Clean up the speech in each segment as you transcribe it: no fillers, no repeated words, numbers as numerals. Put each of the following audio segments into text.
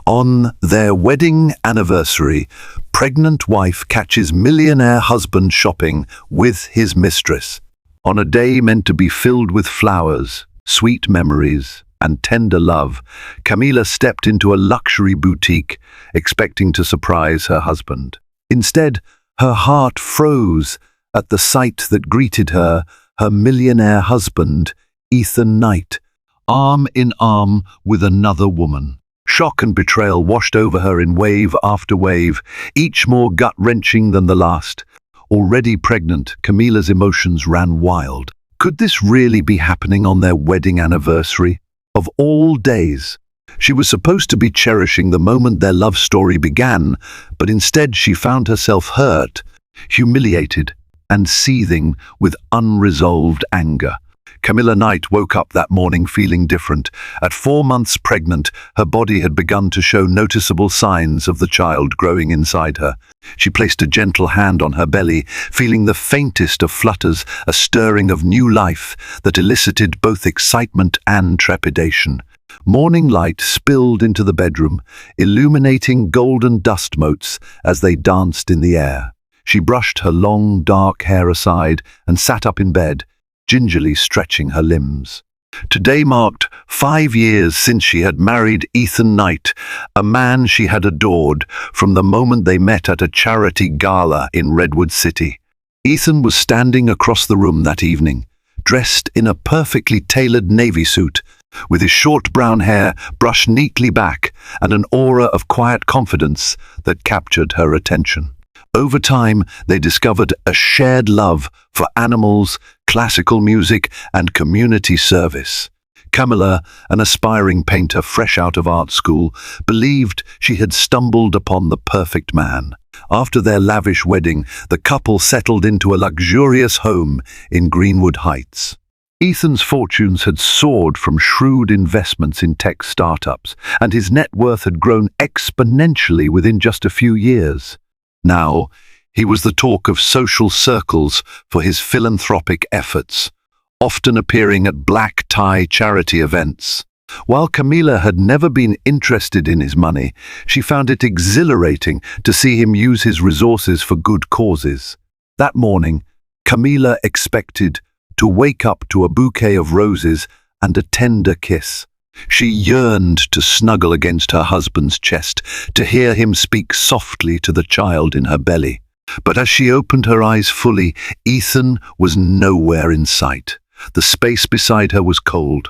On their wedding anniversary, pregnant wife catches millionaire husband shopping with his mistress. On a day meant to be filled with flowers, sweet memories, and tender love, Camila stepped into a luxury boutique, expecting to surprise her husband. Instead, her heart froze at the sight that greeted her millionaire husband, Ethan Knight, arm in arm with another woman. Shock and betrayal washed over her in wave after wave, each more gut-wrenching than the last. Already pregnant, Camila's emotions ran wild. Could this really be happening on their wedding anniversary? Of all days, she was supposed to be cherishing the moment their love story began, but instead she found herself hurt, humiliated, and seething with unresolved anger. Camila Knight woke up that morning feeling different. At 4 months pregnant, her body had begun to show noticeable signs of the child growing inside her. She placed a gentle hand on her belly, feeling the faintest of flutters, a stirring of new life that elicited both excitement and trepidation. Morning light spilled into the bedroom, illuminating golden dust motes as they danced in the air. She brushed her long, dark hair aside and sat up in bed, gingerly stretching her limbs. Today marked 5 years since she had married Ethan Knight, a man she had adored from the moment they met at a charity gala in Redwood City. Ethan was standing across the room that evening, dressed in a perfectly tailored navy suit, with his short brown hair brushed neatly back and an aura of quiet confidence that captured her attention. Over time, they discovered a shared love for animals, classical music, and community service. Camila, an aspiring painter fresh out of art school, believed she had stumbled upon the perfect man. After their lavish wedding, the couple settled into a luxurious home in Greenwood Heights. Ethan's fortunes had soared from shrewd investments in tech startups, and his net worth had grown exponentially within just a few years. Now, he was the talk of social circles for his philanthropic efforts, often appearing at black-tie charity events. While Camila had never been interested in his money, she found it exhilarating to see him use his resources for good causes. That morning, Camila expected to wake up to a bouquet of roses and a tender kiss. She yearned to snuggle against her husband's chest, to hear him speak softly to the child in her belly. But as she opened her eyes fully, Ethan was nowhere in sight. The space beside her was cold.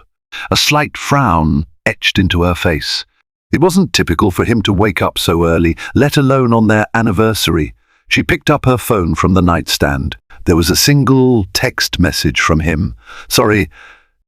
A slight frown etched into her face. It wasn't typical for him to wake up so early, let alone on their anniversary. She picked up her phone from the nightstand. There was a single text message from him. "Sorry,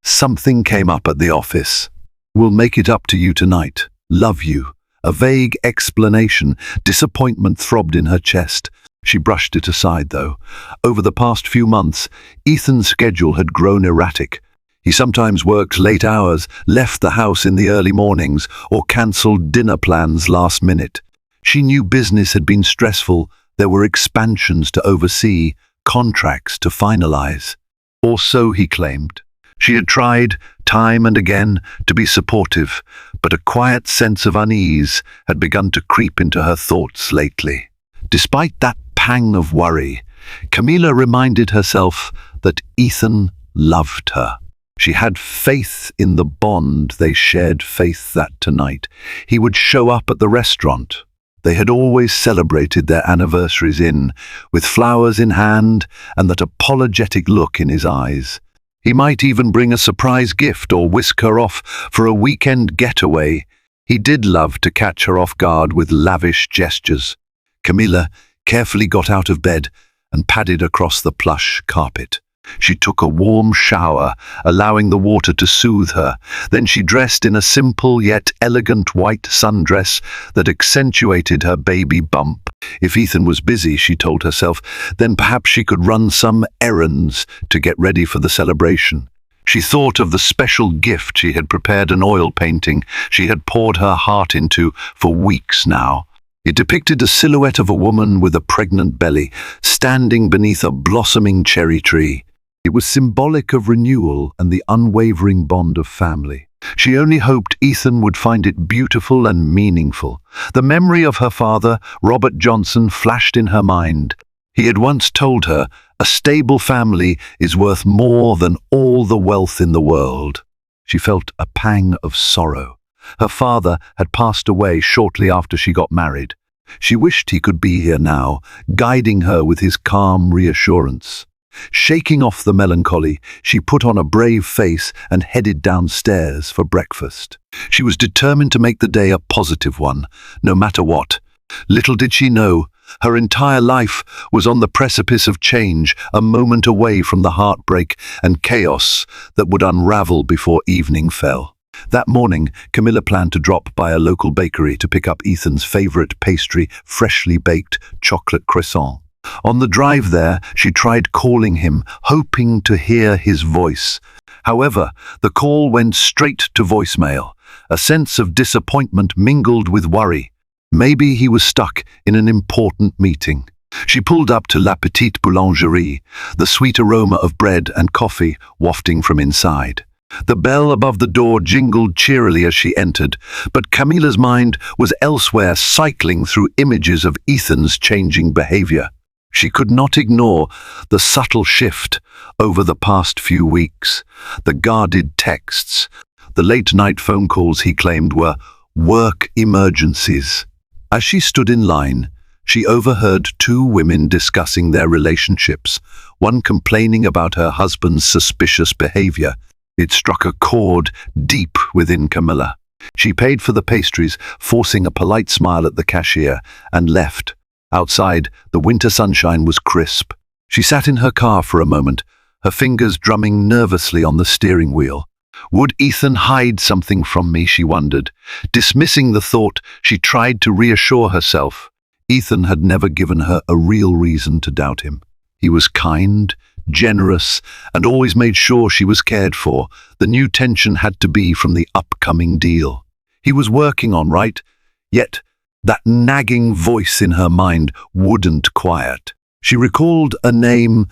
something came up at the office. We'll make it up to you tonight. Love you." A vague explanation, disappointment throbbed in her chest. She brushed it aside, though. Over the past few months, Ethan's schedule had grown erratic. He sometimes worked late hours, left the house in the early mornings, or cancelled dinner plans last minute. She knew business had been stressful. There were expansions to oversee, contracts to finalize. Or so he claimed. She had tried, time and again, to be supportive, but a quiet sense of unease had begun to creep into her thoughts lately. Despite that pang of worry, Camila reminded herself that Ethan loved her. She had faith in the bond they shared, faith that tonight he would show up at the restaurant they had always celebrated their anniversaries in, with flowers in hand and that apologetic look in his eyes. He might even bring a surprise gift or whisk her off for a weekend getaway. He did love to catch her off guard with lavish gestures. Camila carefully got out of bed and padded across the plush carpet. She took a warm shower, allowing the water to soothe her. Then she dressed in a simple yet elegant white sundress that accentuated her baby bump. If Ethan was busy, she told herself, then perhaps she could run some errands to get ready for the celebration. She thought of the special gift she had prepared, an oil painting she had poured her heart into for weeks now. It depicted a silhouette of a woman with a pregnant belly, standing beneath a blossoming cherry tree. It was symbolic of renewal and the unwavering bond of family. She only hoped Ethan would find it beautiful and meaningful. The memory of her father, Robert Johnson, flashed in her mind. He had once told her, "A stable family is worth more than all the wealth in the world." She felt a pang of sorrow. Her father had passed away shortly after she got married. She wished he could be here now, guiding her with his calm reassurance. Shaking off the melancholy, she put on a brave face and headed downstairs for breakfast. She was determined to make the day a positive one, no matter what. Little did she know, her entire life was on the precipice of change, a moment away from the heartbreak and chaos that would unravel before evening fell. That morning, Camilla planned to drop by a local bakery to pick up Ethan's favorite pastry, freshly baked chocolate croissant. On the drive there, she tried calling him, hoping to hear his voice. However, the call went straight to voicemail. A sense of disappointment mingled with worry. Maybe he was stuck in an important meeting. She pulled up to La Petite Boulangerie, the sweet aroma of bread and coffee wafting from inside. The bell above the door jingled cheerily as she entered, but Camilla's mind was elsewhere, cycling through images of Ethan's changing behavior. She could not ignore the subtle shift over the past few weeks, the guarded texts, the late-night phone calls he claimed were work emergencies. As she stood in line, she overheard two women discussing their relationships, one complaining about her husband's suspicious behavior. It struck a chord deep within Camilla. She paid for the pastries, forcing a polite smile at the cashier, and left. Outside, the winter sunshine was crisp. She sat in her car for a moment, her fingers drumming nervously on the steering wheel. Would Ethan hide something from me, she wondered. Dismissing the thought, she tried to reassure herself. Ethan had never given her a real reason to doubt him. He was kind, generous, and always made sure she was cared for. The new tension had to be from the upcoming deal he was working on, right? Yet, that nagging voice in her mind wouldn't quiet. She recalled a name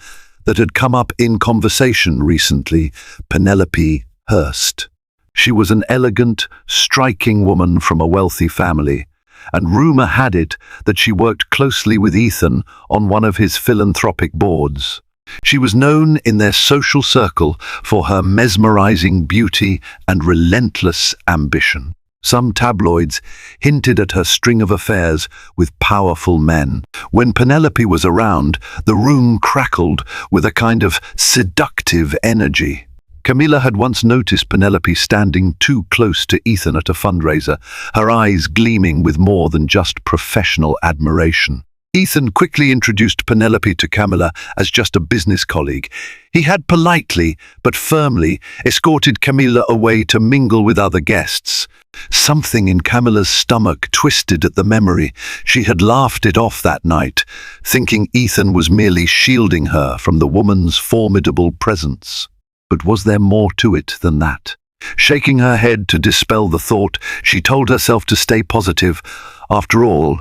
that had come up in conversation recently, Penelope Hurst. She was an elegant, striking woman from a wealthy family, and rumor had it that she worked closely with Ethan on one of his philanthropic boards. She was known in their social circle for her mesmerizing beauty and relentless ambition. Some tabloids hinted at her string of affairs with powerful men. When Penelope was around, the room crackled with a kind of seductive energy. Camilla had once noticed Penelope standing too close to Ethan at a fundraiser, her eyes gleaming with more than just professional admiration. Ethan quickly introduced Penelope to Camilla as just a business colleague. He had politely, but firmly, escorted Camilla away to mingle with other guests. Something in Camilla's stomach twisted at the memory. She had laughed it off that night, thinking Ethan was merely shielding her from the woman's formidable presence. But was there more to it than that? Shaking her head to dispel the thought, she told herself to stay positive. After all,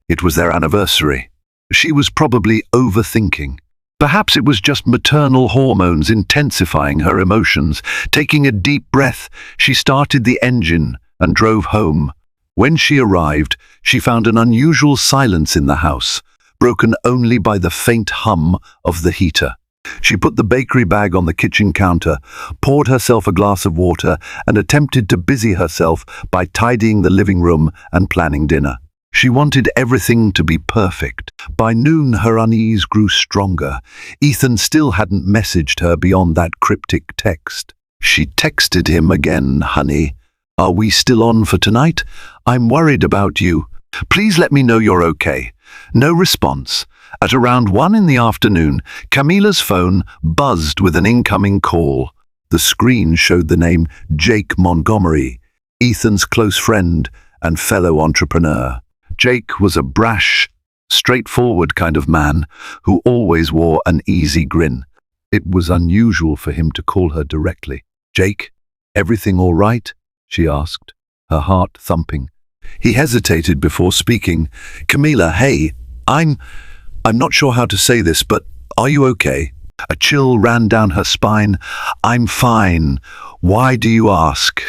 it was their anniversary. She was probably overthinking. Perhaps it was just maternal hormones intensifying her emotions. Taking a deep breath, she started the engine and drove home. When she arrived, she found an unusual silence in the house, broken only by the faint hum of the heater. She put the bakery bag on the kitchen counter, poured herself a glass of water, and attempted to busy herself by tidying the living room and planning dinner. She wanted everything to be perfect. By noon, her unease grew stronger. Ethan still hadn't messaged her beyond that cryptic text. She texted him again, "Honey, are we still on for tonight? I'm worried about you. Please let me know you're okay." No response. At around 1 in the afternoon, Camilla's phone buzzed with an incoming call. The screen showed the name Jake Montgomery, Ethan's close friend and fellow entrepreneur. Jake was a brash, straightforward kind of man who always wore an easy grin. It was unusual for him to call her directly. "Jake, everything all right?" she asked, her heart thumping. He hesitated before speaking. "Camilla, hey, I'm not sure how to say this, but are you okay?" A chill ran down her spine. "I'm fine. Why do you ask?"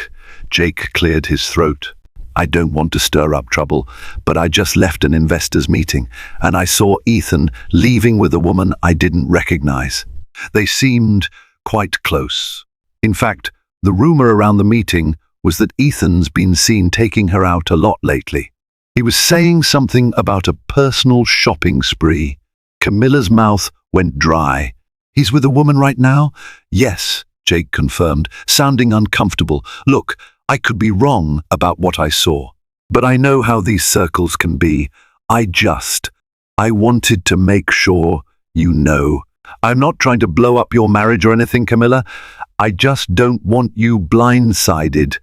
Jake cleared his throat. "I don't want to stir up trouble, but I just left an investors meeting, and I saw Ethan leaving with a woman I didn't recognize. They seemed quite close. In fact, the rumor around the meeting was that Ethan's been seen taking her out a lot lately. He was saying something about a personal shopping spree." Camilla's mouth went dry. "He's with a woman right now?" "Yes," Jake confirmed, sounding uncomfortable. "Look, I could be wrong about what I saw, but I know how these circles can be. I wanted to make sure you know. I'm not trying to blow up your marriage or anything, Camilla. I just don't want you blindsided."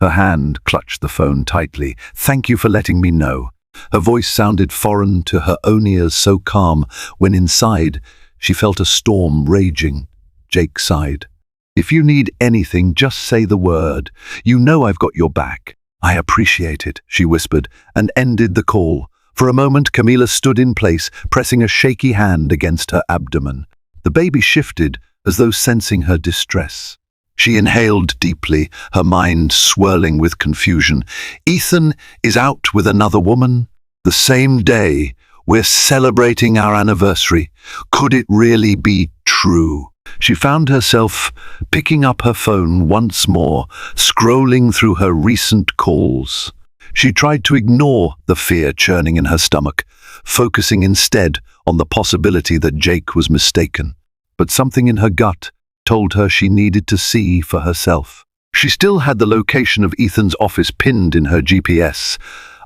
Her hand clutched the phone tightly. "Thank you for letting me know." Her voice sounded foreign to her own ears, so calm, when inside she felt a storm raging. Jake sighed. "If you need anything, just say the word. You know I've got your back." "I appreciate it," she whispered, and ended the call. For a moment, Camilla stood in place, pressing a shaky hand against her abdomen. The baby shifted, as though sensing her distress. She inhaled deeply, her mind swirling with confusion. "Ethan is out with another woman? The same day? We're celebrating our anniversary. Could it really be true?" She found herself picking up her phone once more, scrolling through her recent calls. She tried to ignore the fear churning in her stomach, focusing instead on the possibility that Jake was mistaken. But something in her gut told her she needed to see for herself. She still had the location of Ethan's office pinned in her GPS,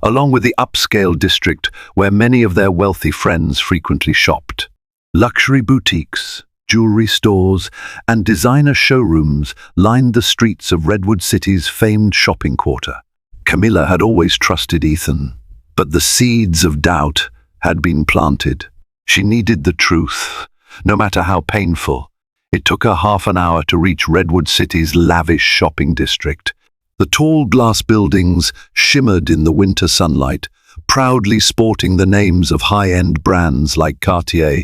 along with the upscale district where many of their wealthy friends frequently shopped. Luxury boutiques, jewelry stores, and designer showrooms lined the streets of Redwood City's famed shopping quarter. Camilla had always trusted Ethan, but the seeds of doubt had been planted. She needed the truth, no matter how painful. It took her half an hour to reach Redwood City's lavish shopping district. The tall glass buildings shimmered in the winter sunlight, proudly sporting the names of high-end brands like Cartier,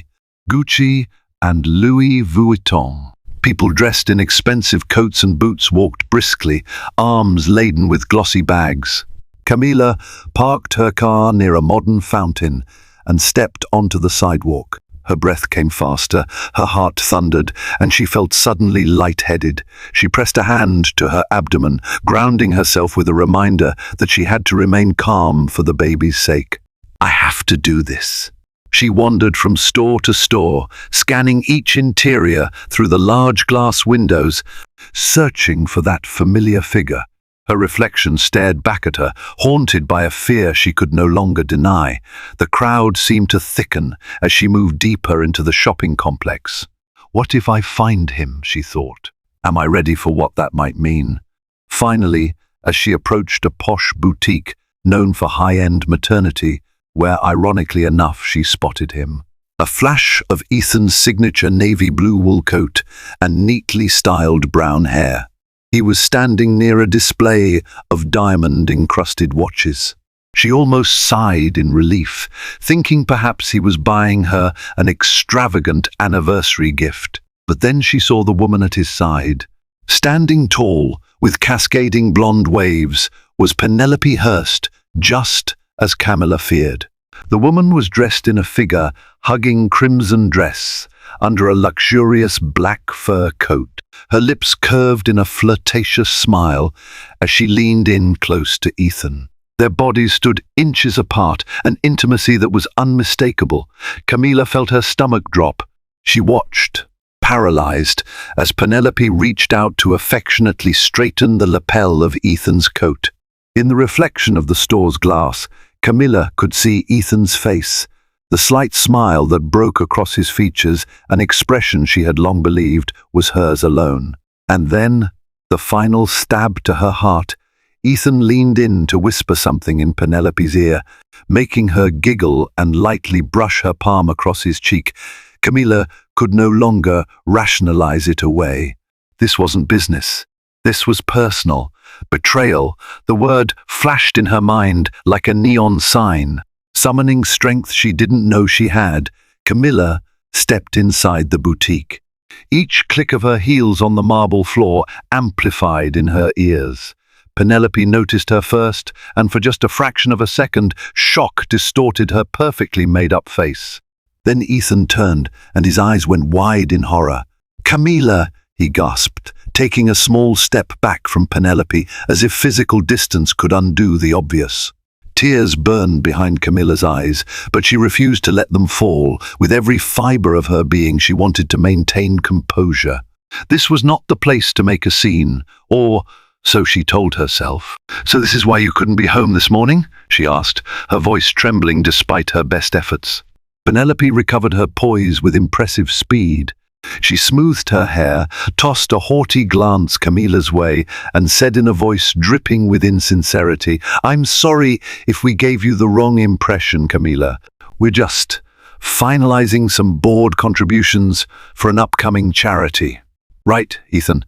Gucci, and Louis Vuitton. People dressed in expensive coats and boots walked briskly, arms laden with glossy bags. Camilla parked her car near a modern fountain and stepped onto the sidewalk. Her breath came faster, her heart thundered, and she felt suddenly lightheaded. She pressed a hand to her abdomen, grounding herself with a reminder that she had to remain calm for the baby's sake. "I have to do this." She wandered from store to store, scanning each interior through the large glass windows, searching for that familiar figure. Her reflection stared back at her, haunted by a fear she could no longer deny. The crowd seemed to thicken as she moved deeper into the shopping complex. "What if I find him?" she thought. "Am I ready for what that might mean?" Finally, as she approached a posh boutique known for high-end maternity, where ironically enough she spotted him. A flash of Ethan's signature navy blue wool coat and neatly styled brown hair. He was standing near a display of diamond-encrusted watches. She almost sighed in relief, thinking perhaps he was buying her an extravagant anniversary gift. But then she saw the woman at his side. Standing tall, with cascading blonde waves, was Penelope Hurst, just as Camilla feared. The woman was dressed in a figure-hugging crimson dress, under a luxurious black fur coat. Her lips curved in a flirtatious smile as she leaned in close to Ethan. Their bodies stood inches apart, an intimacy that was unmistakable. Camilla felt her stomach drop. She watched, paralyzed, as Penelope reached out to affectionately straighten the lapel of Ethan's coat. In the reflection of the store's glass, Camilla could see Ethan's face, the slight smile that broke across his features, an expression she had long believed was hers alone. And then, the final stab to her heart, Ethan leaned in to whisper something in Penelope's ear, making her giggle and lightly brush her palm across his cheek. Camilla could no longer rationalize it away. This wasn't business. This was personal. Betrayal, the word flashed in her mind like a neon sign. Summoning strength she didn't know she had, Camilla stepped inside the boutique. Each click of her heels on the marble floor amplified in her ears. Penelope noticed her first, and for just a fraction of a second, shock distorted her perfectly made-up face. Then Ethan turned, and his eyes went wide in horror. "Camila!" he gasped, taking a small step back from Penelope, as if physical distance could undo the obvious. Tears burned behind Camilla's eyes, but she refused to let them fall. With every fibre of her being, she wanted to maintain composure. This was not the place to make a scene, or so she told herself. "So this is why you couldn't be home this morning?" she asked, her voice trembling despite her best efforts. Penelope recovered her poise with impressive speed. She smoothed her hair, tossed a haughty glance Camilla's way, and said in a voice dripping with insincerity, "I'm sorry if we gave you the wrong impression, Camilla. We're just finalizing some board contributions for an upcoming charity." "Right, Ethan."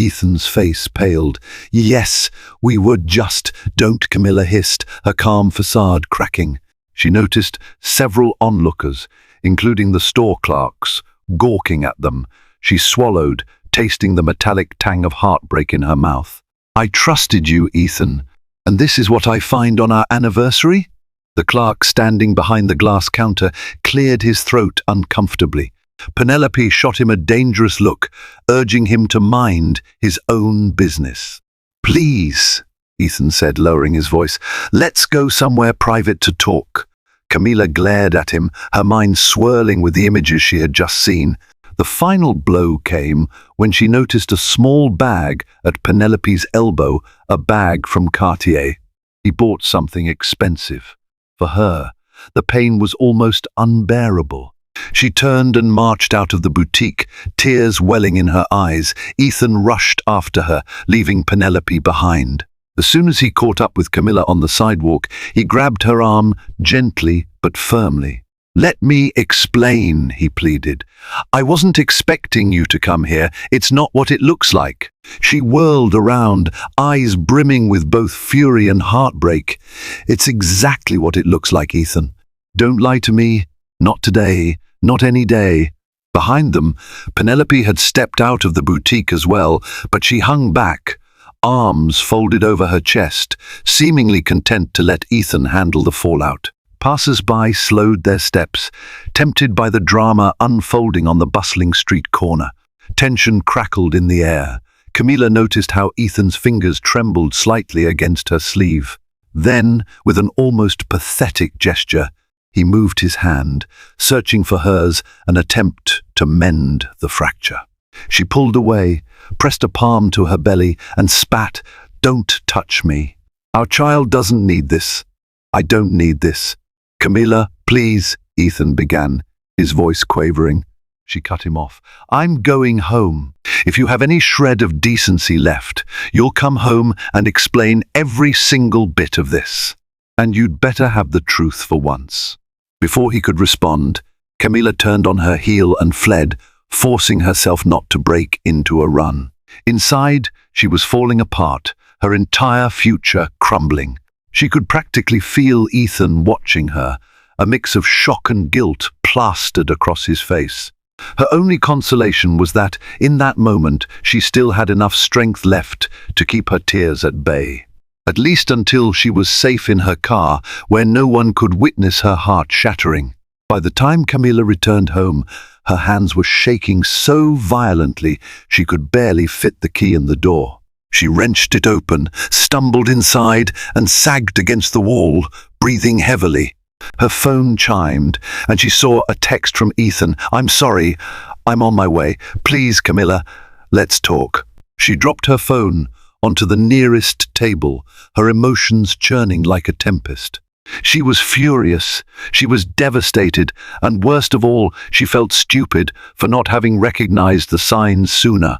Ethan's face paled. "Yes, we would just, don't," Camilla hissed, her calm facade cracking. She noticed several onlookers, including the store clerks, gawking at them. She swallowed, tasting the metallic tang of heartbreak in her mouth. "I trusted you, Ethan, and this is what I find on our anniversary?" The clerk standing behind the glass counter cleared his throat uncomfortably. Penelope shot him a dangerous look, urging him to mind his own business. "Please," Ethan said, lowering his voice, "let's go somewhere private to talk." Camilla glared at him, her mind swirling with the images she had just seen. The final blow came when she noticed a small bag at Penelope's elbow, a bag from Cartier. He bought something expensive. For her, the pain was almost unbearable. She turned and marched out of the boutique, tears welling in her eyes. Ethan rushed after her, leaving Penelope behind. As soon as he caught up with Camilla on the sidewalk, he grabbed her arm gently but firmly. "Let me explain," he pleaded. "I wasn't expecting you to come here. It's not what it looks like." She whirled around, eyes brimming with both fury and heartbreak. "It's exactly what it looks like, Ethan. Don't lie to me. Not today. Not any day." Behind them, Penelope had stepped out of the boutique as well, but she hung back, arms folded over her chest, seemingly content to let Ethan handle the fallout. Passers-by slowed their steps, tempted by the drama unfolding on the bustling street corner. Tension crackled in the air. Camilla noticed how Ethan's fingers trembled slightly against her sleeve. Then, with an almost pathetic gesture, he moved his hand, searching for hers, an attempt to mend the fracture. She pulled away, pressed a palm to her belly, and spat, "Don't touch me. Our child doesn't need this. I don't need this." "Camilla, please," Ethan began, his voice quavering. She cut him off. "I'm going home. If you have any shred of decency left, you'll come home and explain every single bit of this. And you'd better have the truth for once." Before he could respond, Camilla turned on her heel and fled, forcing herself not to break into a run. Inside, she was falling apart, her entire future crumbling. She could practically feel Ethan watching her, a mix of shock and guilt plastered across his face. Her only consolation was that, in that moment, she still had enough strength left to keep her tears at bay. At least until she was safe in her car, where no one could witness her heart shattering. By the time Camilla returned home, her hands were shaking so violently she could barely fit the key in the door. She wrenched it open, stumbled inside, and sagged against the wall, breathing heavily. Her phone chimed, and she saw a text from Ethan. "I'm sorry. I'm on my way. Please, Camilla, let's talk." She dropped her phone onto the nearest table, her emotions churning like a tempest. She was furious, she was devastated, and worst of all, she felt stupid for not having recognized the signs sooner.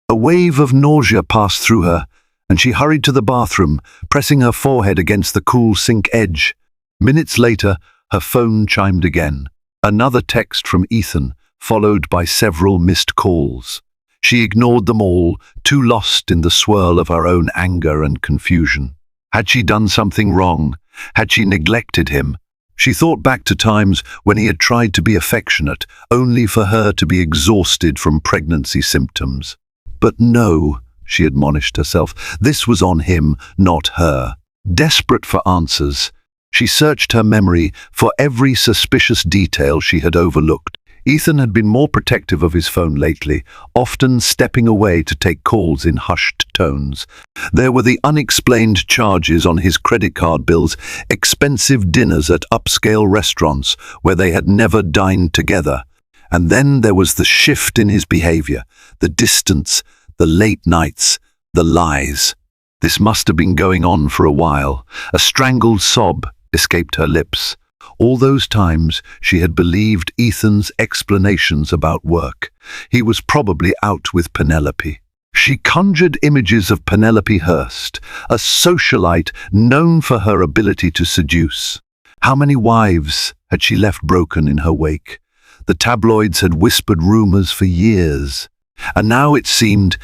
A wave of nausea passed through her, and she hurried to the bathroom, pressing her forehead against the cool sink edge. Minutes later, her phone chimed again. Another text from Ethan, followed by several missed calls. She ignored them all, too lost in the swirl of her own anger and confusion. Had she done something wrong? Had she neglected him? She thought back to times when he had tried to be affectionate, only for her to be exhausted from pregnancy symptoms. But no, she admonished herself, this was on him, not her. Desperate for answers, she searched her memory for every suspicious detail she had overlooked. Ethan had been more protective of his phone lately, often stepping away to take calls in hushed tones. There were the unexplained charges on his credit card bills, expensive dinners at upscale restaurants where they had never dined together. And then there was the shift in his behavior, the distance, the late nights, the lies. This must have been going on for a while. A strangled sob escaped her lips. All those times she had believed Ethan's explanations about work. He was probably out with Penelope. She conjured images of Penelope Hurst, a socialite known for her ability to seduce. How many wives had she left broken in her wake? The tabloids had whispered rumors for years. And now it seemed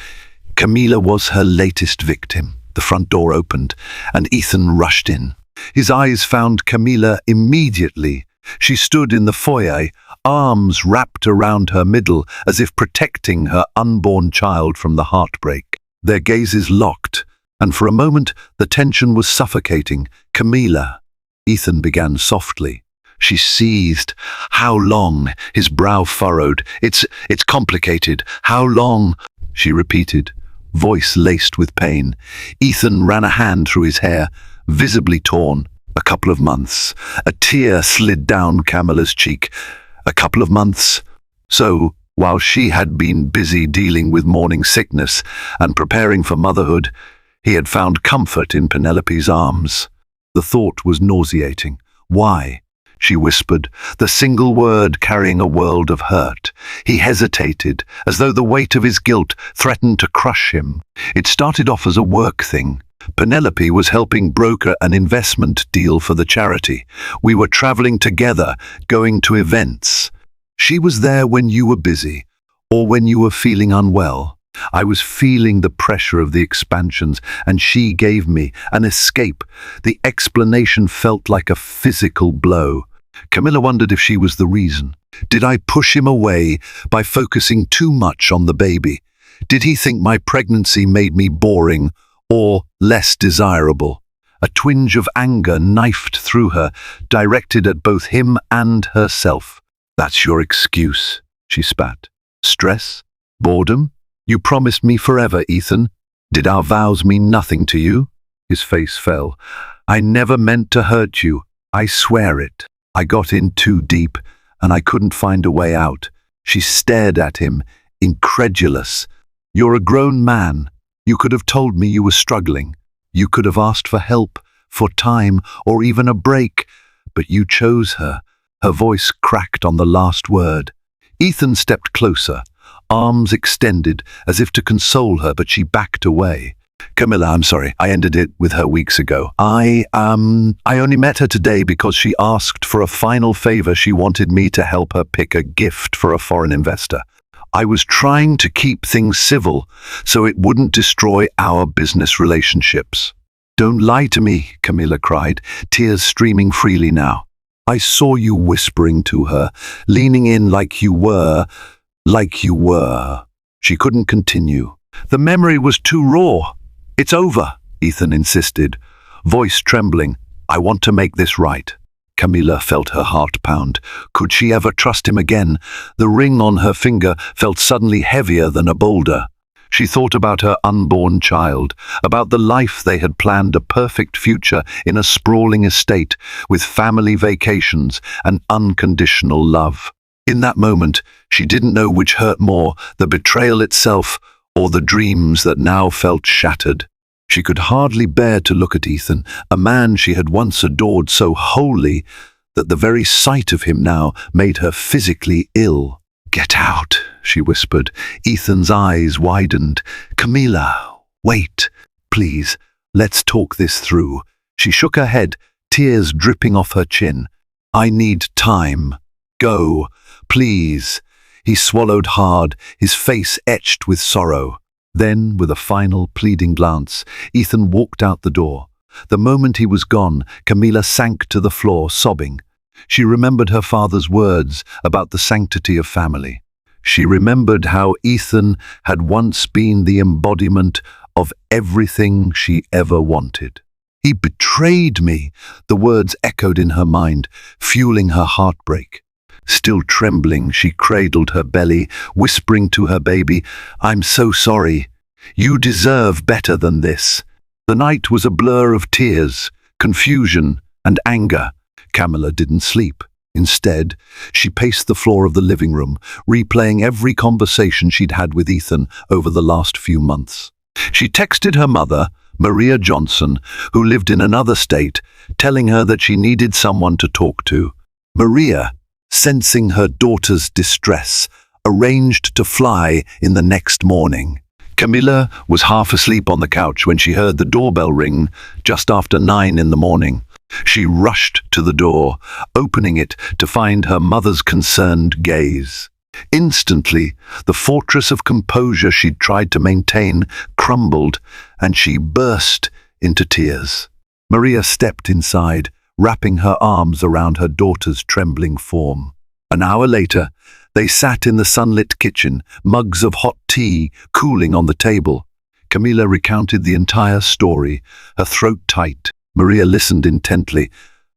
Camila was her latest victim. The front door opened, and Ethan rushed in. His eyes found Camila immediately. She stood in the foyer, arms wrapped around her middle as if protecting her unborn child from the heartbreak. Their gazes locked, and for a moment the tension was suffocating. Camila, Ethan began softly. She seethed. How long? His brow furrowed. It's complicated. How long? She repeated, voice laced with pain. Ethan ran a hand through his hair, visibly torn. A couple of months. A tear slid down Camilla's cheek. A couple of months. So, while she had been busy dealing with morning sickness and preparing for motherhood, he had found comfort in Penelope's arms. The thought was nauseating. Why? She whispered, the single word carrying a world of hurt. He hesitated, as though the weight of his guilt threatened to crush him. It started off as a work thing. Penelope was helping broker an investment deal for the charity. We were traveling together, going to events. She was there when you were busy, or when you were feeling unwell. I was feeling the pressure of the expansions, and she gave me an escape. The explanation felt like a physical blow. Camilla wondered if she was the reason. Did I push him away by focusing too much on the baby? Did he think my pregnancy made me boring or less desirable? A twinge of anger knifed through her, directed at both him and herself. That's your excuse, she spat. Stress? Boredom? You promised me forever, Ethan. Did our vows mean nothing to you? His face fell. I never meant to hurt you. I swear it. I got in too deep, and I couldn't find a way out. She stared at him, incredulous. You're a grown man. You could have told me you were struggling. You could have asked for help, for time, or even a break. But you chose her. Her voice cracked on the last word. Ethan stepped closer, arms extended as if to console her, but she backed away. Camilla, I'm sorry, I ended it with her weeks ago. I only met her today because she asked for a final favor. She wanted me to help her pick a gift for a foreign investor. I was trying to keep things civil so it wouldn't destroy our business relationships. Don't lie to me, Camilla cried, tears streaming freely now. I saw you whispering to her, leaning in like you were. She couldn't continue. The memory was too raw. It's over, Ethan insisted, voice trembling. I want to make this right. Camilla felt her heart pound. Could she ever trust him again? The ring on her finger felt suddenly heavier than a boulder. She thought about her unborn child, about the life they had planned, a perfect future in a sprawling estate with family vacations and unconditional love. In that moment, she didn't know which hurt more, the betrayal itself or the dreams that now felt shattered. She could hardly bear to look at Ethan, a man she had once adored so wholly that the very sight of him now made her physically ill. Get out, she whispered. Ethan's eyes widened. Camilla, wait, please, let's talk this through. She shook her head, tears dripping off her chin. I need time. Go, please. He swallowed hard, his face etched with sorrow. Then, with a final pleading glance, Ethan walked out the door. The moment he was gone, Camilla sank to the floor, sobbing. She remembered her father's words about the sanctity of family. She remembered how Ethan had once been the embodiment of everything she ever wanted. "He betrayed me," the words echoed in her mind, fueling her heartbreak. Still trembling, she cradled her belly, whispering to her baby, "I'm so sorry. You deserve better than this." The night was a blur of tears, confusion, and anger. Camilla didn't sleep. Instead, she paced the floor of the living room, replaying every conversation she'd had with Ethan over the last few months. She texted her mother, Maria Johnson, who lived in another state, telling her that she needed someone to talk to. Maria, sensing her daughter's distress, arranged to fly in the next morning. Camilla was half asleep on the couch when she heard the doorbell ring just after 9 in the morning. She rushed to the door, opening it to find her mother's concerned gaze. Instantly, the fortress of composure she'd tried to maintain crumbled, and she burst into tears. Maria stepped inside, wrapping her arms around her daughter's trembling form. An hour later, they sat in the sunlit kitchen, mugs of hot tea cooling on the table. Camilla recounted the entire story, her throat tight. Maria listened intently,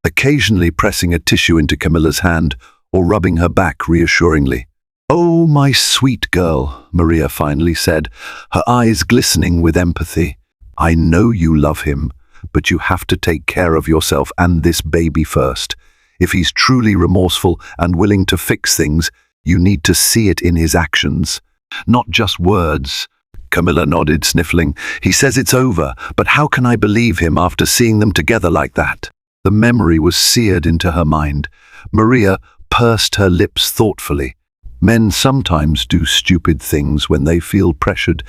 occasionally pressing a tissue into Camilla's hand or rubbing her back reassuringly. "Oh, my sweet girl," Maria finally said, her eyes glistening with empathy. "I know you love him, but you have to take care of yourself and this baby first. If he's truly remorseful and willing to fix things, you need to see it in his actions, not just words." Camilla nodded, sniffling. "He says it's over, but how can I believe him after seeing them together like that?" The memory was seared into her mind. Maria pursed her lips thoughtfully. "Men sometimes do stupid things when they feel pressured.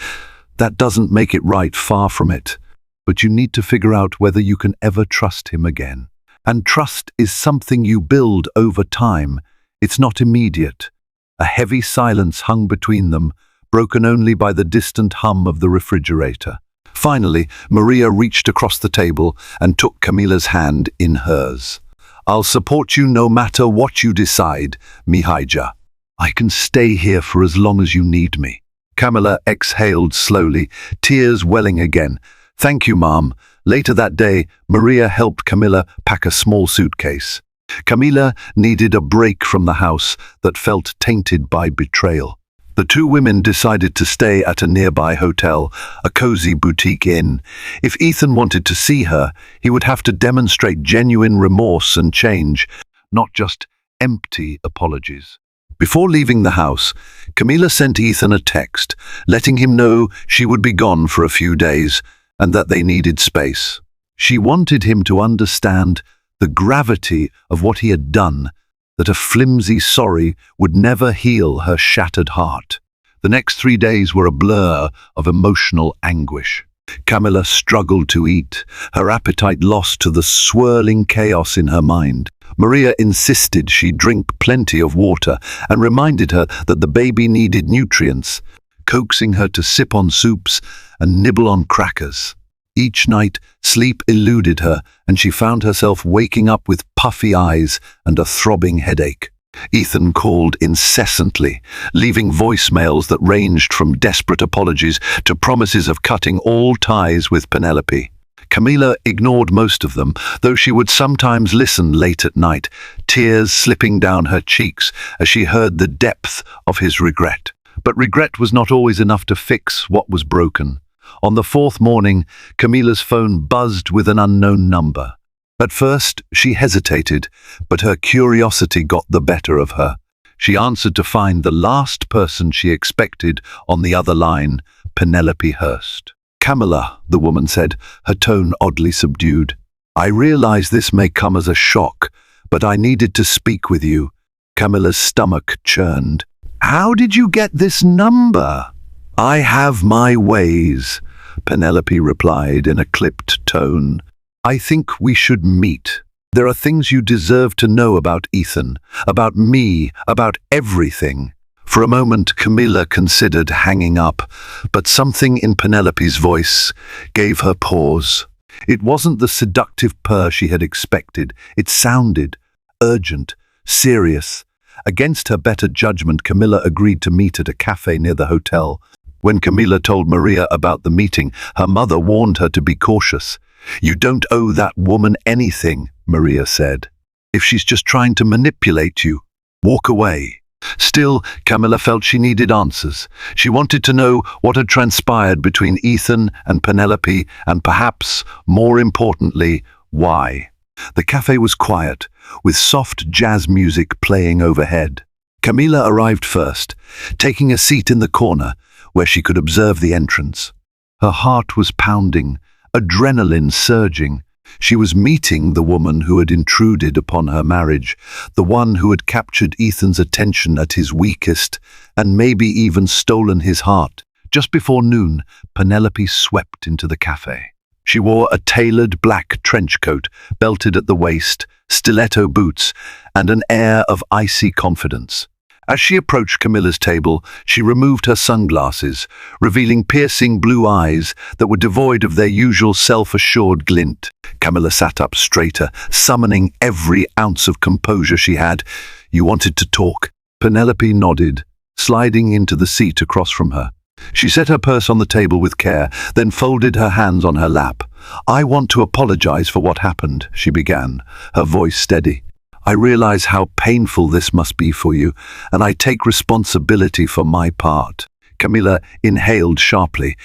That doesn't make it right, far from it. But you need to figure out whether you can ever trust him again. And trust is something you build over time. It's not immediate." A heavy silence hung between them, broken only by the distant hum of the refrigerator. Finally, Maria reached across the table and took Camilla's hand in hers. "I'll support you no matter what you decide, Mihija. I can stay here for as long as you need me." Camilla exhaled slowly, tears welling again. "Thank you, Mom." Later that day, Maria helped Camilla pack a small suitcase. Camilla needed a break from the house that felt tainted by betrayal. The two women decided to stay at a nearby hotel, a cozy boutique inn. If Ethan wanted to see her, he would have to demonstrate genuine remorse and change, not just empty apologies. Before leaving the house, Camilla sent Ethan a text, letting him know she would be gone for a few days and that they needed space. She wanted him to understand the gravity of what he had done, that a flimsy sorry would never heal her shattered heart. The next 3 days were a blur of emotional anguish. Camilla struggled to eat, her appetite lost to the swirling chaos in her mind. Maria insisted she drink plenty of water and reminded her that the baby needed nutrients, coaxing her to sip on soups and nibble on crackers. Each night, sleep eluded her, and she found herself waking up with puffy eyes and a throbbing headache. Ethan called incessantly, leaving voicemails that ranged from desperate apologies to promises of cutting all ties with Penelope. Camilla ignored most of them, though she would sometimes listen late at night, tears slipping down her cheeks as she heard the depth of his regret. But regret was not always enough to fix what was broken. On the 4th morning, Camilla's phone buzzed with an unknown number. At first, she hesitated, but her curiosity got the better of her. She answered to find the last person she expected on the other line, Penelope Hurst. "Camilla," the woman said, her tone oddly subdued. "I realize this may come as a shock, but I needed to speak with you." Camilla's stomach churned. "How did you get this number?" "I have my ways," Penelope replied in a clipped tone. "I think we should meet. There are things you deserve to know about Ethan, about me, about everything." For a moment, Camilla considered hanging up, but something in Penelope's voice gave her pause. It wasn't the seductive purr she had expected. It sounded urgent, serious. Against her better judgment, Camilla agreed to meet at a cafe near the hotel. When Camilla told Maria about the meeting, her mother warned her to be cautious. "You don't owe that woman anything," Maria said. "If she's just trying to manipulate you, walk away." Still, Camilla felt she needed answers. She wanted to know what had transpired between Ethan and Penelope, and perhaps, more importantly, why. The cafe was quiet, with soft jazz music playing overhead. Camilla arrived first, taking a seat in the corner, where she could observe the entrance. Her heart was pounding, adrenaline surging. She was meeting the woman who had intruded upon her marriage, the one who had captured Ethan's attention at his weakest, and maybe even stolen his heart. Just before noon, Penelope swept into the cafe. She wore a tailored black trench coat, belted at the waist, stiletto boots, and an air of icy confidence. As she approached Camilla's table, she removed her sunglasses, revealing piercing blue eyes that were devoid of their usual self-assured glint. Camilla sat up straighter, summoning every ounce of composure she had. "You wanted to talk?" Penelope nodded, sliding into the seat across from her. She set her purse on the table with care, then folded her hands on her lap. "I want to apologize for what happened," she began, her voice steady. "I realize how painful this must be for you, and I take responsibility for my part." Camilla inhaled sharply.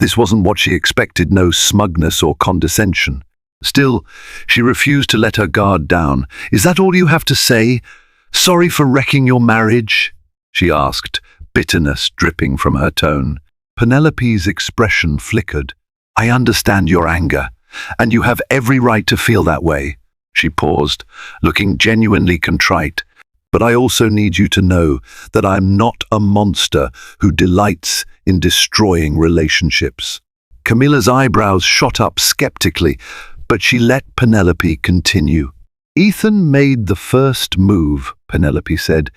This wasn't what she expected, no smugness or condescension. Still, she refused to let her guard down. "Is that all you have to say? Sorry for wrecking your marriage?" she asked, bitterness dripping from her tone. Penelope's expression flickered. "I understand your anger, and you have every right to feel that way." She paused, looking genuinely contrite. "But I also need you to know that I'm not a monster who delights in destroying relationships." Camilla's eyebrows shot up skeptically, but she let Penelope continue. "Ethan made the first move," Penelope said.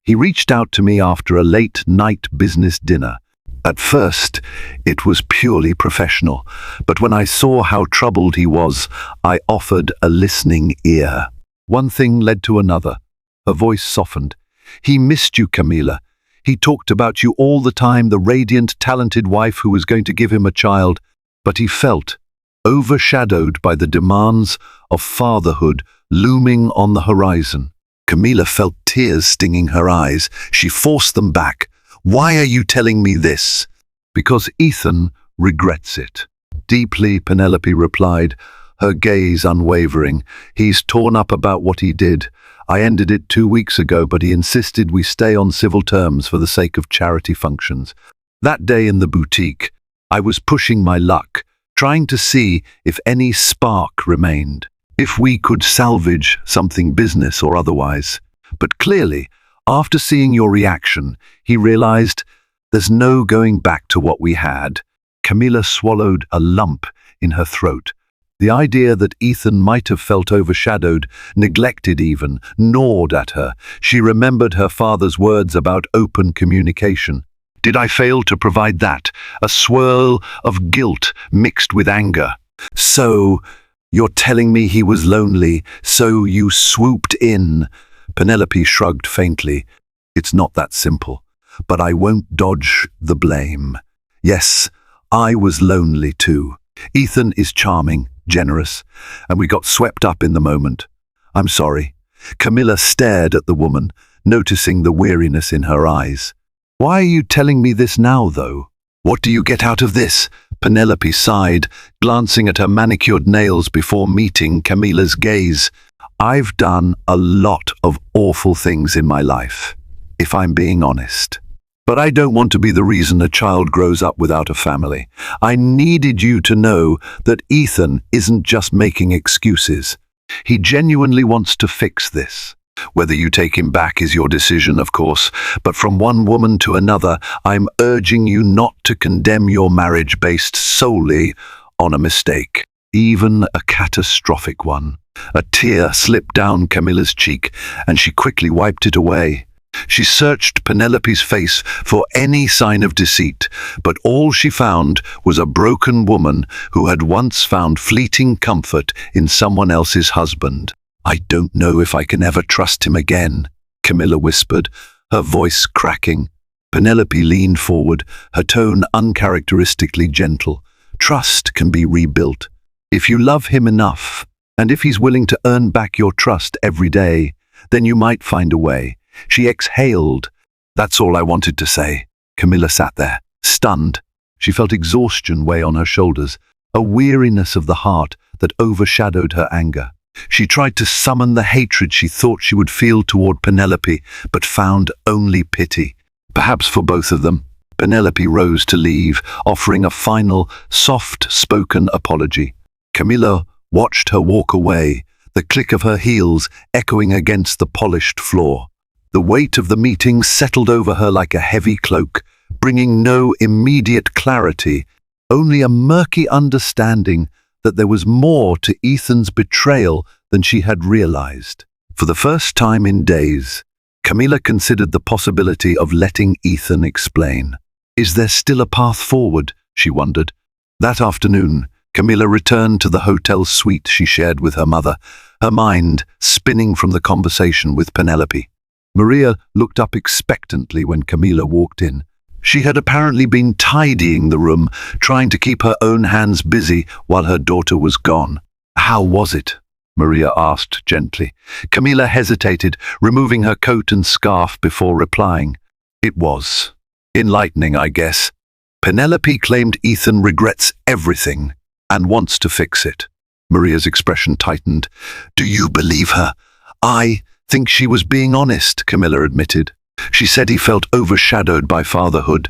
"He reached out to me after a late-night business dinner. At first, it was purely professional, but when I saw how troubled he was, I offered a listening ear." One thing led to another. Her voice softened. "He missed you, Camilla. He talked about you all the time, the radiant, talented wife who was going to give him a child, but he felt overshadowed by the demands of fatherhood looming on the horizon." Camilla felt tears stinging her eyes. She forced them back. "Why are you telling me this?" "Because Ethan regrets it." "Deeply," Penelope replied, her gaze unwavering. "He's torn up about what he did. I ended it 2 weeks ago, but he insisted we stay on civil terms for the sake of charity functions. That day in the boutique, I was pushing my luck, trying to see if any spark remained, if we could salvage something business or otherwise. But clearly, after seeing your reaction, he realized there's no going back to what we had." Camilla swallowed a lump in her throat. The idea that Ethan might have felt overshadowed, neglected even, gnawed at her. She remembered her father's words about open communication. Did I fail to provide that? A swirl of guilt mixed with anger. "So, you're telling me he was lonely, so you swooped in?" Penelope shrugged faintly. "It's not that simple, but I won't dodge the blame. Yes, I was lonely too. Ethan is charming, generous, and we got swept up in the moment. I'm sorry." Camilla stared at the woman, noticing the weariness in her eyes. "Why are you telling me this now, though? What do you get out of this?" Penelope sighed, glancing at her manicured nails before meeting Camilla's gaze. "I've done a lot of awful things in my life, if I'm being honest. But I don't want to be the reason a child grows up without a family. I needed you to know that Ethan isn't just making excuses. He genuinely wants to fix this. Whether you take him back is your decision, of course, but from one woman to another, I'm urging you not to condemn your marriage based solely on a mistake, even a catastrophic one." A tear slipped down Camilla's cheek, and she quickly wiped it away. She searched Penelope's face for any sign of deceit, but all she found was a broken woman who had once found fleeting comfort in someone else's husband. I don't know if I can ever trust him again, Camilla whispered, her voice cracking. Penelope leaned forward, her tone uncharacteristically gentle. Trust can be rebuilt. If you love him enough, and if he's willing to earn back your trust every day, then you might find a way. She exhaled. That's all I wanted to say. Camilla sat there, stunned. She felt exhaustion weigh on her shoulders, a weariness of the heart that overshadowed her anger. She tried to summon the hatred she thought she would feel toward Penelope, but found only pity. Perhaps for both of them. Penelope rose to leave, offering a final, soft-spoken apology. Camilla watched her walk away, the click of her heels echoing against the polished floor. The weight of the meeting settled over her like a heavy cloak, bringing no immediate clarity, only a murky understanding that there was more to Ethan's betrayal than she had realized. For the first time in days, Camilla considered the possibility of letting Ethan explain. Is there still a path forward? She wondered. That afternoon, Camilla returned to the hotel suite she shared with her mother, her mind spinning from the conversation with Penelope. Maria looked up expectantly when Camilla walked in. She had apparently been tidying the room, trying to keep her own hands busy while her daughter was gone. How was it? Maria asked gently. Camilla hesitated, removing her coat and scarf before replying. It was enlightening, I guess. Penelope claimed Ethan regrets everything and wants to fix it. Maria's expression tightened. Do you believe her? I think she was being honest, Camilla admitted. She said he felt overshadowed by fatherhood,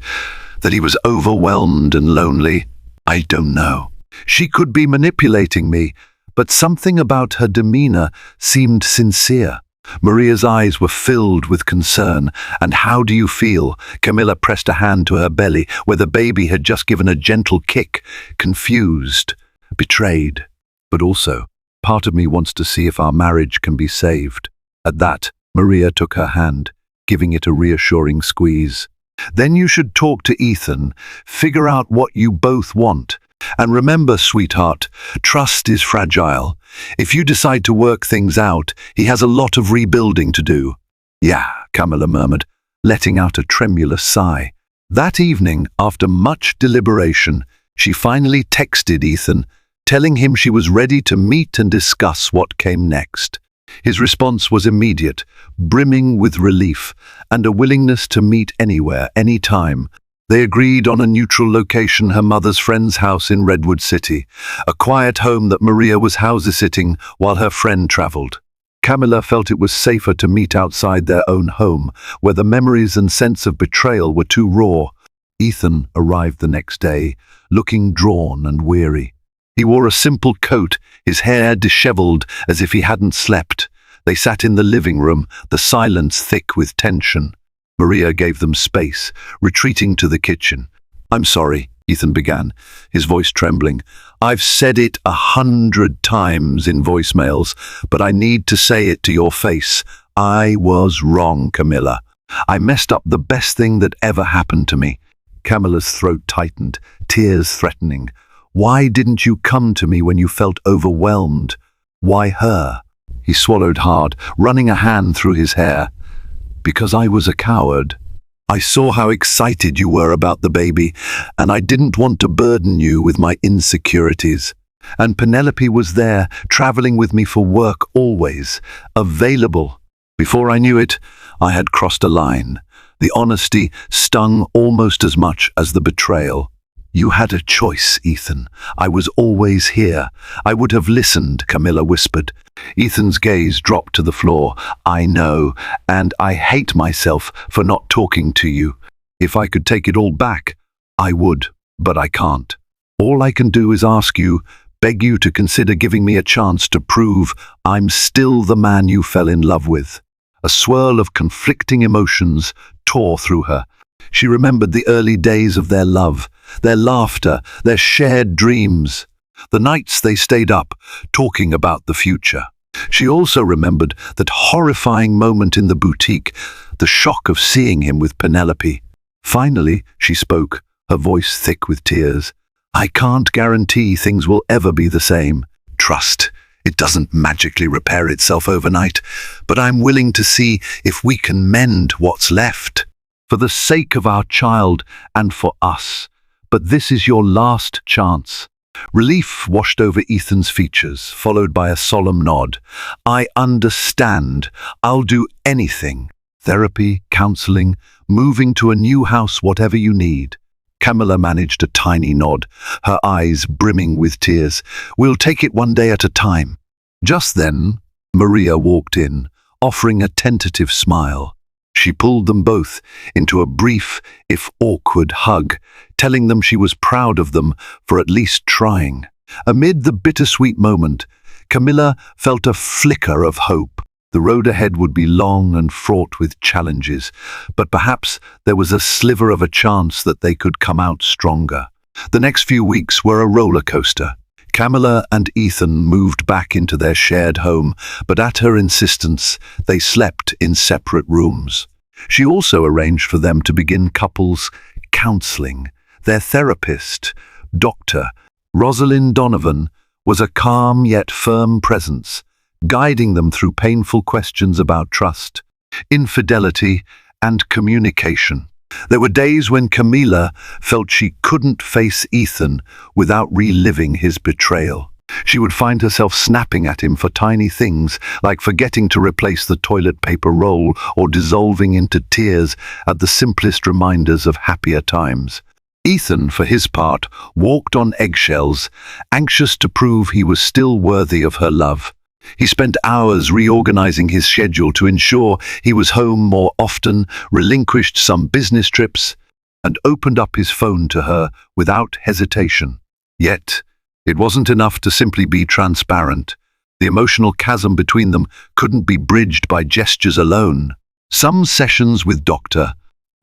that he was overwhelmed and lonely. I don't know. She could be manipulating me, but something about her demeanor seemed sincere. Maria's eyes were filled with concern. And how do you feel? Camilla pressed a hand to her belly, where the baby had just given a gentle kick. Confused, betrayed. But also, part of me wants to see if our marriage can be saved. At that, Maria took her hand, giving it a reassuring squeeze. Then you should talk to Ethan, figure out what you both want. And remember, sweetheart, trust is fragile. If you decide to work things out, he has a lot of rebuilding to do. Yeah, Camilla murmured, letting out a tremulous sigh. That evening, after much deliberation, she finally texted Ethan, telling him she was ready to meet and discuss what came next. His response was immediate, brimming with relief and a willingness to meet anywhere, anytime. They agreed on a neutral location, her mother's friend's house in Redwood City, a quiet home that Maria was house-sitting while her friend traveled. Camilla felt it was safer to meet outside their own home, where the memories and sense of betrayal were too raw. Ethan arrived the next day, looking drawn and weary. He wore a simple coat, his hair disheveled as if he hadn't slept. They sat in the living room, the silence thick with tension. Maria gave them space, retreating to the kitchen. I'm sorry, Ethan began, his voice trembling. I've said it 100 times in voicemails, but I need to say it to your face. I was wrong, Camilla. I messed up the best thing that ever happened to me. Camilla's throat tightened, tears threatening. Why didn't you come to me when you felt overwhelmed? Why her? He swallowed hard, running a hand through his hair. Because I was a coward. I saw how excited you were about the baby, and I didn't want to burden you with my insecurities. And Penelope was there, traveling with me for work always, available. Before I knew it, I had crossed a line. The honesty stung almost as much as the betrayal. You had a choice, Ethan. I was always here. I would have listened, Camilla whispered. Ethan's gaze dropped to the floor. I know, and I hate myself for not talking to you. If I could take it all back, I would, but I can't. All I can do is ask you, beg you to consider giving me a chance to prove I'm still the man you fell in love with. A swirl of conflicting emotions tore through her. She remembered the early days of their love, their laughter, their shared dreams, the nights they stayed up, talking about the future. She also remembered that horrifying moment in the boutique, the shock of seeing him with Penelope. Finally, she spoke, her voice thick with tears. I can't guarantee things will ever be the same. Trust It doesn't magically repair itself overnight, but I'm willing to see if we can mend what's left. For the sake of our child and for us. But this is your last chance. Relief washed over Ethan's features, followed by a solemn nod. I understand. I'll do anything. Therapy, counseling, moving to a new house, whatever you need. Camilla managed a tiny nod, her eyes brimming with tears. We'll take it one day at a time. Just then, Maria walked in, offering a tentative smile. She pulled them both into a brief, if awkward, hug, telling them she was proud of them for at least trying. Amid the bittersweet moment, Camilla felt a flicker of hope. The road ahead would be long and fraught with challenges, but perhaps there was a sliver of a chance that they could come out stronger. The next few weeks were a roller coaster. Camilla and Ethan moved back into their shared home, but at her insistence, they slept in separate rooms. She also arranged for them to begin couples counseling. Their therapist, Dr. Rosalind Donovan, was a calm yet firm presence, guiding them through painful questions about trust, infidelity, and communication. There were days when Camilla felt she couldn't face Ethan without reliving his betrayal. She would find herself snapping at him for tiny things, like forgetting to replace the toilet paper roll or dissolving into tears at the simplest reminders of happier times. Ethan, for his part, walked on eggshells, anxious to prove he was still worthy of her love. He spent hours reorganizing his schedule to ensure he was home more often, relinquished some business trips, and opened up his phone to her without hesitation. Yet, it wasn't enough to simply be transparent. The emotional chasm between them couldn't be bridged by gestures alone. Some sessions with Dr.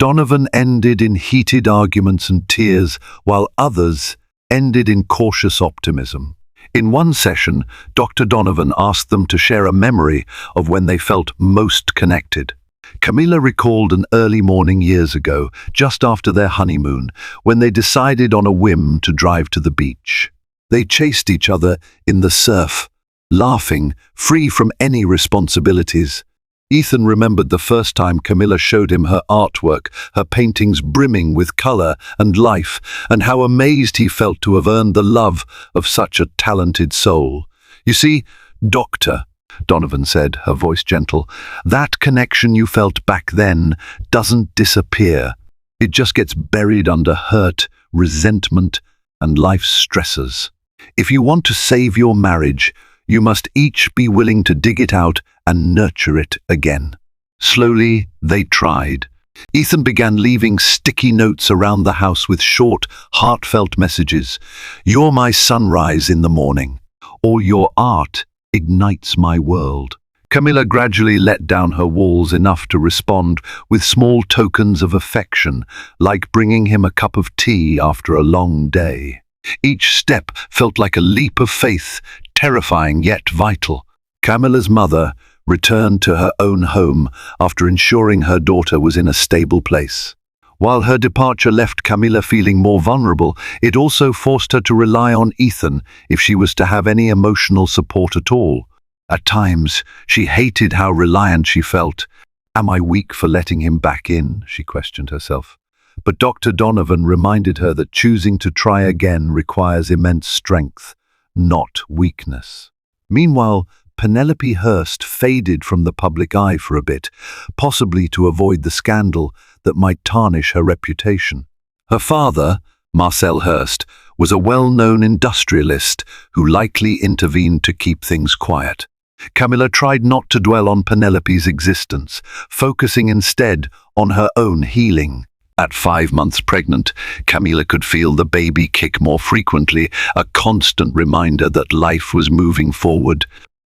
Donovan ended in heated arguments and tears, while others ended in cautious optimism. In one session, Dr. Donovan asked them to share a memory of when they felt most connected. Camilla recalled an early morning years ago, just after their honeymoon, when they decided on a whim to drive to the beach. They chased each other in the surf, laughing, free from any responsibilities. Ethan remembered the first time Camilla showed him her artwork, her paintings brimming with color and life, and how amazed he felt to have earned the love of such a talented soul. You see, Doctor, Donovan said, her voice gentle, that connection you felt back then doesn't disappear. It just gets buried under hurt, resentment, and life's stresses. If you want to save your marriage, you must each be willing to dig it out and nurture it again. Slowly, they tried. Ethan began leaving sticky notes around the house with short, heartfelt messages. You're my sunrise in the morning, or your art ignites my world. Camilla gradually let down her walls enough to respond with small tokens of affection, like bringing him a cup of tea after a long day. Each step felt like a leap of faith, terrifying yet vital. Camilla's mother returned to her own home after ensuring her daughter was in a stable place. While her departure left Camilla feeling more vulnerable, it also forced her to rely on Ethan if she was to have any emotional support at all. At times, she hated how reliant she felt. Am I weak for letting him back in? She questioned herself. But Dr. Donovan reminded her that choosing to try again requires immense strength, not weakness. Meanwhile, Penelope Hurst faded from the public eye for a bit, possibly to avoid the scandal that might tarnish her reputation. Her father, Marcel Hurst, was a well-known industrialist who likely intervened to keep things quiet. Camilla tried not to dwell on Penelope's existence, focusing instead on her own healing. At 5 months pregnant, Camilla could feel the baby kick more frequently, a constant reminder that life was moving forward,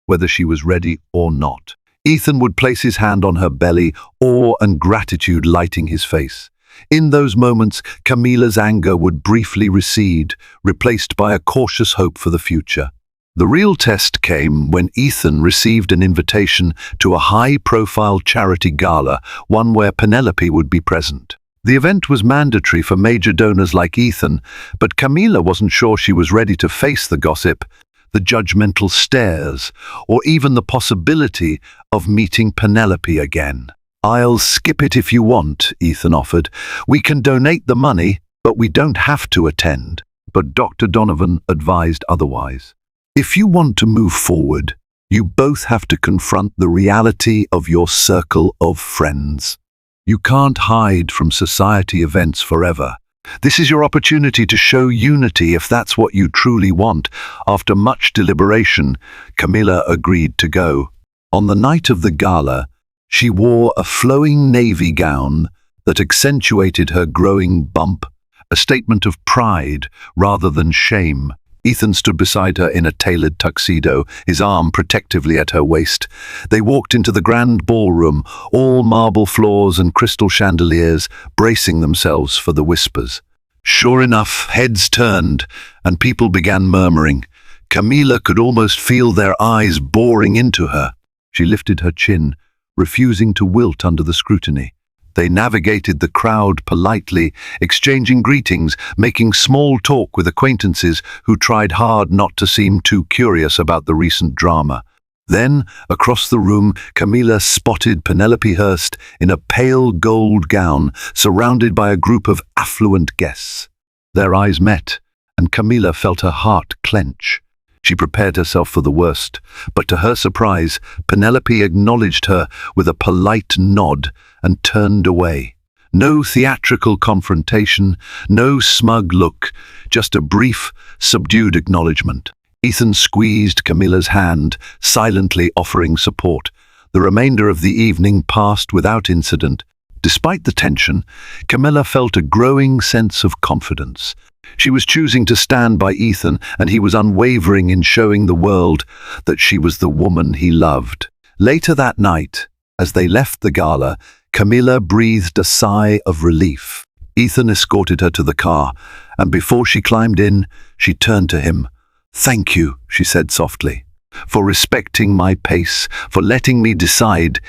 whether she was ready or not. Ethan would place his hand on her belly, awe and gratitude lighting his face. In those moments, Camilla's anger would briefly recede, replaced by a cautious hope for the future. The real test came when Ethan received an invitation to a high-profile charity gala, one where Penelope would be present. The event was mandatory for major donors like Ethan, but Camilla wasn't sure she was ready to face the gossip. the judgmental stares, or even the possibility of meeting Penelope again. "I'll skip it if you want," Ethan offered. "We can donate the money, but we don't have to attend." But Dr. Donovan advised otherwise. "If you want to move forward, you both have to confront the reality of your circle of friends. You can't hide from society events forever. This is your opportunity to show unity if that's what you truly want." After much deliberation, Camilla agreed to go. On the night of the gala, she wore a flowing navy gown that accentuated her growing bump, a statement of pride rather than shame. Ethan stood beside her in a tailored tuxedo, his arm protectively at her waist. They walked into the grand ballroom, all marble floors and crystal chandeliers, bracing themselves for the whispers. Sure enough, heads turned, and people began murmuring. Camilla could almost feel their eyes boring into her. She lifted her chin, refusing to wilt under the scrutiny. They navigated the crowd politely, exchanging greetings, making small talk with acquaintances who tried hard not to seem too curious about the recent drama. Then, across the room, Camilla spotted Penelope Hurst in a pale gold gown, surrounded by a group of affluent guests. Their eyes met, and Camilla felt her heart clench. She prepared herself for the worst, but to her surprise, Penelope acknowledged her with a polite nod and turned away. No theatrical confrontation, no smug look, just a brief, subdued acknowledgement. Ethan squeezed Camilla's hand, silently offering support. The remainder of the evening passed without incident. Despite the tension, Camilla felt a growing sense of confidence. She was choosing to stand by Ethan, and he was unwavering in showing the world that she was the woman he loved. Later that night, as they left the gala, Camilla breathed a sigh of relief. Ethan escorted her to the car, and before she climbed in, she turned to him. "Thank you," she said softly, "for respecting my pace, for letting me decide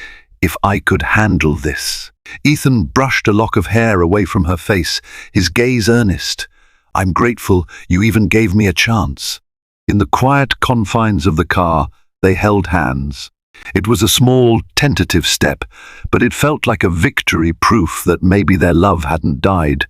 if I could handle this." Ethan brushed a lock of hair away from her face, his gaze earnest. "I'm grateful you even gave me a chance." In the quiet confines of the car, they held hands. It was a small, tentative step, but it felt like a victory, proof that maybe their love hadn't died,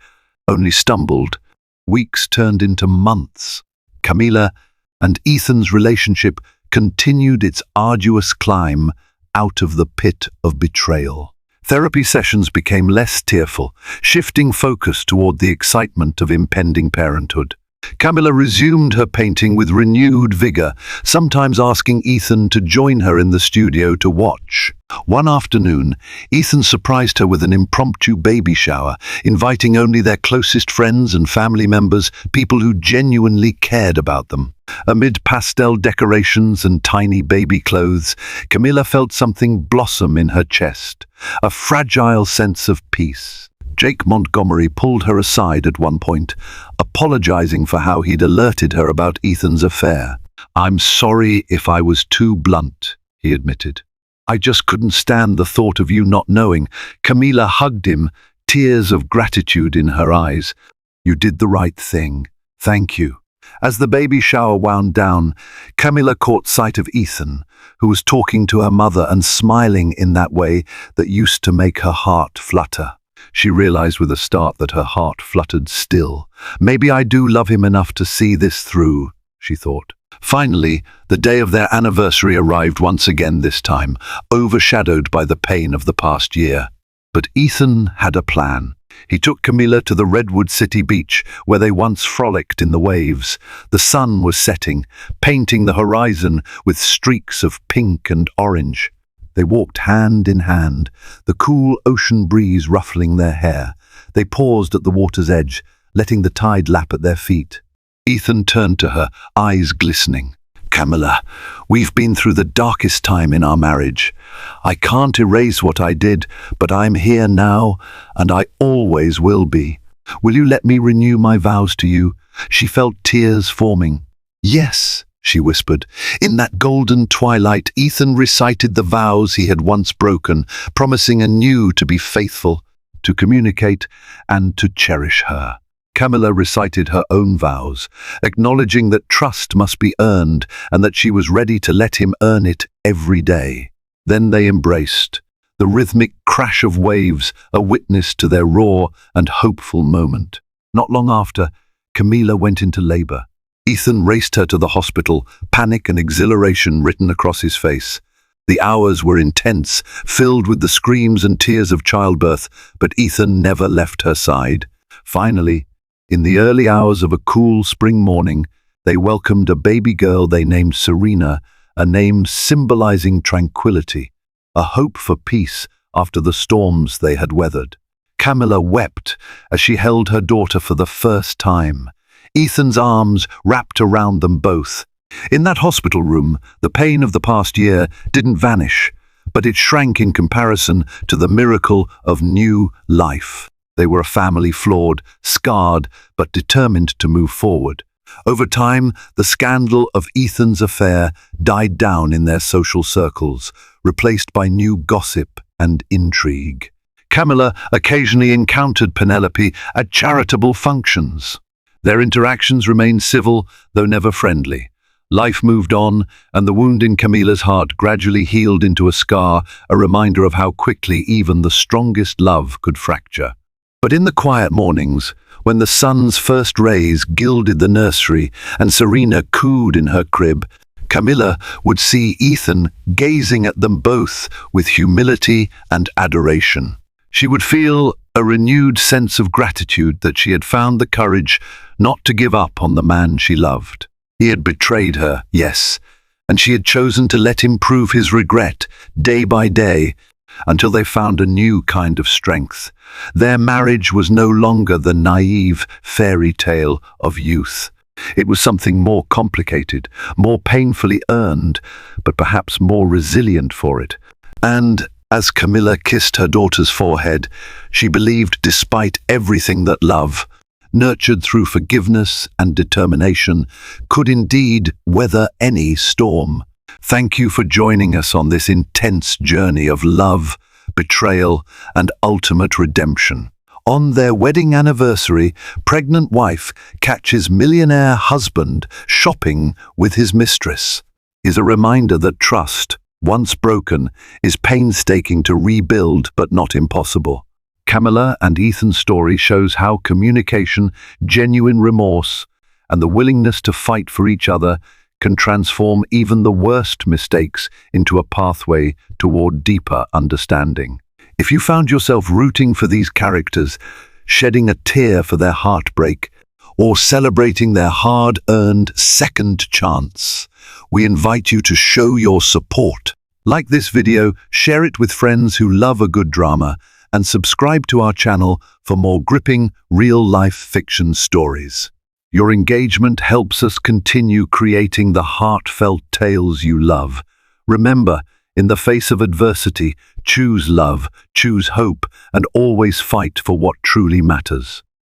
only stumbled. Weeks turned into months. Camilla and Ethan's relationship continued its arduous climb out of the pit of betrayal. Therapy sessions became less tearful, shifting focus toward the excitement of impending parenthood. Camilla resumed her painting with renewed vigor, sometimes asking Ethan to join her in the studio to watch. One afternoon, Ethan surprised her with an impromptu baby shower, inviting only their closest friends and family members, people who genuinely cared about them. Amid pastel decorations and tiny baby clothes, Camilla felt something blossom in her chest, a fragile sense of peace. Jake Montgomery pulled her aside at one point, apologizing for how he'd alerted her about Ethan's affair. "I'm sorry if I was too blunt," he admitted. "I just couldn't stand the thought of you not knowing." Camilla hugged him, tears of gratitude in her eyes. "You did the right thing. Thank you." As the baby shower wound down, Camilla caught sight of Ethan, who was talking to her mother and smiling in that way that used to make her heart flutter. She realized with a start that her heart fluttered still. "Maybe I do love him enough to see this through," she thought. Finally, the day of their anniversary arrived once again this time, overshadowed by the pain of the past year. But Ethan had a plan. He took Camilla to the Redwood City beach, where they once frolicked in the waves. The sun was setting, painting the horizon with streaks of pink and orange. They walked hand in hand, the cool ocean breeze ruffling their hair. They paused at the water's edge, letting the tide lap at their feet. Ethan turned to her, eyes glistening. "Camilla, we've been through the darkest time in our marriage. I can't erase what I did, but I'm here now, and I always will be. Will you let me renew my vows to you?" She felt tears forming. "Yes," she whispered. In that golden twilight, Ethan recited the vows he had once broken, promising anew to be faithful, to communicate, and to cherish her. Camilla recited her own vows, acknowledging that trust must be earned and that she was ready to let him earn it every day. Then they embraced, the rhythmic crash of waves a witness to their raw and hopeful moment. Not long after, Camilla went into labor. Ethan raced her to the hospital, panic and exhilaration written across his face. The hours were intense, filled with the screams and tears of childbirth, but Ethan never left her side. Finally, in the early hours of a cool spring morning, they welcomed a baby girl they named Serena, a name symbolizing tranquility, a hope for peace after the storms they had weathered. Camilla wept as she held her daughter for the first time. Ethan's arms wrapped around them both. In that hospital room, the pain of the past year didn't vanish, but it shrank in comparison to the miracle of new life. They were a family flawed, scarred, but determined to move forward. Over time, the scandal of Ethan's affair died down in their social circles, replaced by new gossip and intrigue. Camilla occasionally encountered Penelope at charitable functions. Their interactions remained civil, though never friendly. Life moved on, and the wound in Camilla's heart gradually healed into a scar, a reminder of how quickly even the strongest love could fracture. But in the quiet mornings, when the sun's first rays gilded the nursery and Serena cooed in her crib, Camilla would see Ethan gazing at them both with humility and adoration. She would feel a renewed sense of gratitude that she had found the courage not to give up on the man she loved. He had betrayed her, yes, and she had chosen to let him prove his regret day by day until they found a new kind of strength. Their marriage was no longer the naive fairy tale of youth. It was something more complicated, more painfully earned, but perhaps more resilient for it. And as Camilla kissed her daughter's forehead, she believed despite everything that love, nurtured through forgiveness and determination, could indeed weather any storm. Thank you for joining us on this intense journey of love, betrayal, and ultimate redemption. On their wedding anniversary, pregnant wife catches millionaire husband shopping with his mistress. Is a reminder that trust, once broken, is painstaking to rebuild but not impossible. Camilla and Ethan's story shows how communication, genuine remorse, and the willingness to fight for each other can transform even the worst mistakes into a pathway toward deeper understanding. If you found yourself rooting for these characters, shedding a tear for their heartbreak, or celebrating their hard-earned second chance, we invite you to show your support. Like this video, share it with friends who love a good drama, and subscribe to our channel for more gripping, real-life fiction stories. Your engagement helps us continue creating the heartfelt tales you love. Remember, in the face of adversity, choose love, choose hope, and always fight for what truly matters.